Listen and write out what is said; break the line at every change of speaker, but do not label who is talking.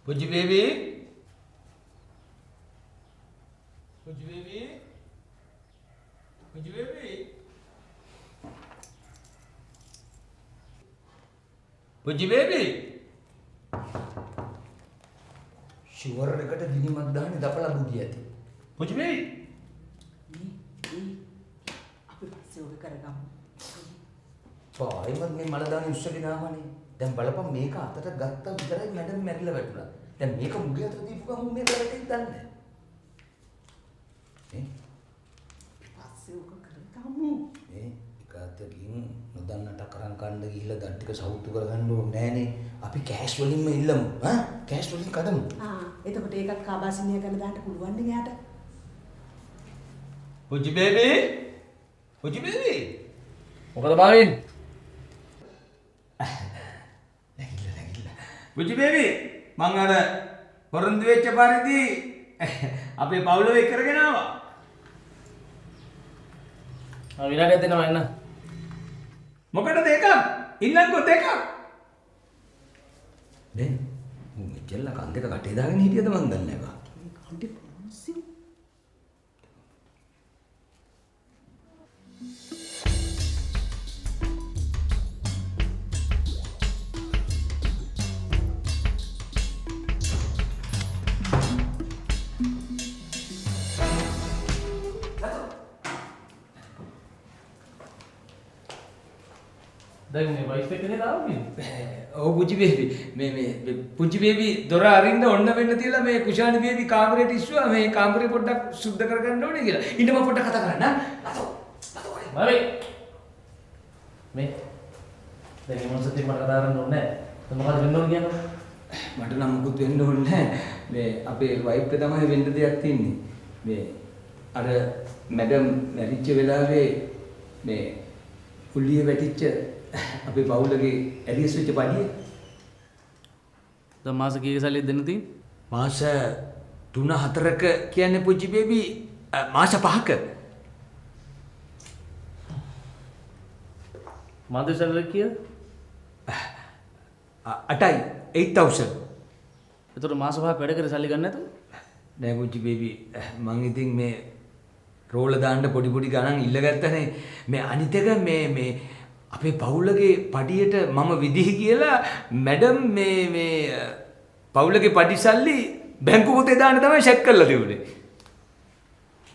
පුජි baby Puji baby Puji baby Puji baby
sure එකට ගිනිමත් දාන්නේ දපලා බුදිය ඇති.
පුජි බේබි
අපි පස්සේ ඔක කරගමු.
පායිමත් මේ මල දාන්නේ උස්සගෙන ආවනේ. දැන් බලපන් මේක අතට ගත්ත විතරයි මැඩම් මැරිලා වැටුණා. දැන් මේක මුගේ අතට දීපු ගමන් මේක වැටෙන්නේ දන්නේ නැහැ.
පස්සේ ඔක කරගමු.
එක අතකින් නොදන්නට කරන් කන්න ගිහිල්ලා දන් ටික සවුතු කරගන්න ඕනේ නෑනේ. අපි කෑෂ් වලින්ම ඉල්ලමු. කෑෂ් වලින් කඩමු.
එතකොට ඒකත් කාබාසිනිය කරන දාන්න පුළුවන් නේ යාට.
පුජි බේබි පුජි බේබි
මොකද බාවින්?
නැගිටලා.
පුජි බේබි මං අර පොරොන්දු වෙච්ච පරිදි අපේ පවුල වෙක් කරගෙන ආවා.
විනාඩියක් දෙනවා එන්න.
මොකටද එකක්? ඉන්නම්කෝ දෙකක්.
දැන් මෙච්චර කන් දෙක කටේ දාගෙන හිටියද මන් දන්නේ නැහැ.
කණ්ඩේ පොන්සි.
දැන් මේ වයිෆ් එක නේද ආවේ?
ඔව් පුංචි බේබි මේ පුංචි බේබි දොර අරින්න ඔන්න වෙන්න තියලා මේ කුෂානි බේබි කාමරේට ඉස්සුවා මේ කාමරේ පොඩ්ඩක් සුද්ධ කරගන්න ඕනේ කියලා. ඉන්න මම පොඩ්ඩක් කතා කරන්න.
හරි. මේ දැන් මේ මොනසත් මට කතා කරන්න ඕනේ නැහැ. මොකද වෙන්න ඕනේ කියන්නේ?
මට නම් මුකුත් වෙන්න ඕනේ නැහැ. මේ අපේ වයිෆ් එක තමයි වෙන්න දෙයක් තියෙන්නේ. මේ අර මැඩම් මැරිච්ච වෙලාවේ මේ කුලිය වැටිච්ච අපේ පවුලගේ ඇරියස් වෙච්ච පඩිය.
දැන් මාස කීයක සල්ලියක් දෙන්න තියෙන්නේ?
මාස 3-4ක කියන්නේ පුංචි බේබි මාස 5ක.
මාද සල්ලියක් කීයද?
8යි 8000.
ඒතර මාස 5ක් වැඩ කරේ සල්ලි ගන්න නැතුව?
නෑ පුංචි බේබි මං ඉතින් මේ රෝල දාන්න පොඩි ගණන් ඉල්ලගත්තනේ. මේ අනිත් එක මේ අපේ පවුලගේ පඩියට මම විදිහි කියලා මැඩම් මේ පවුලගේ පඩි සල්ලි බැංකු පොතේ දාන්න තමයි චෙක් කරලා තිබුණේ.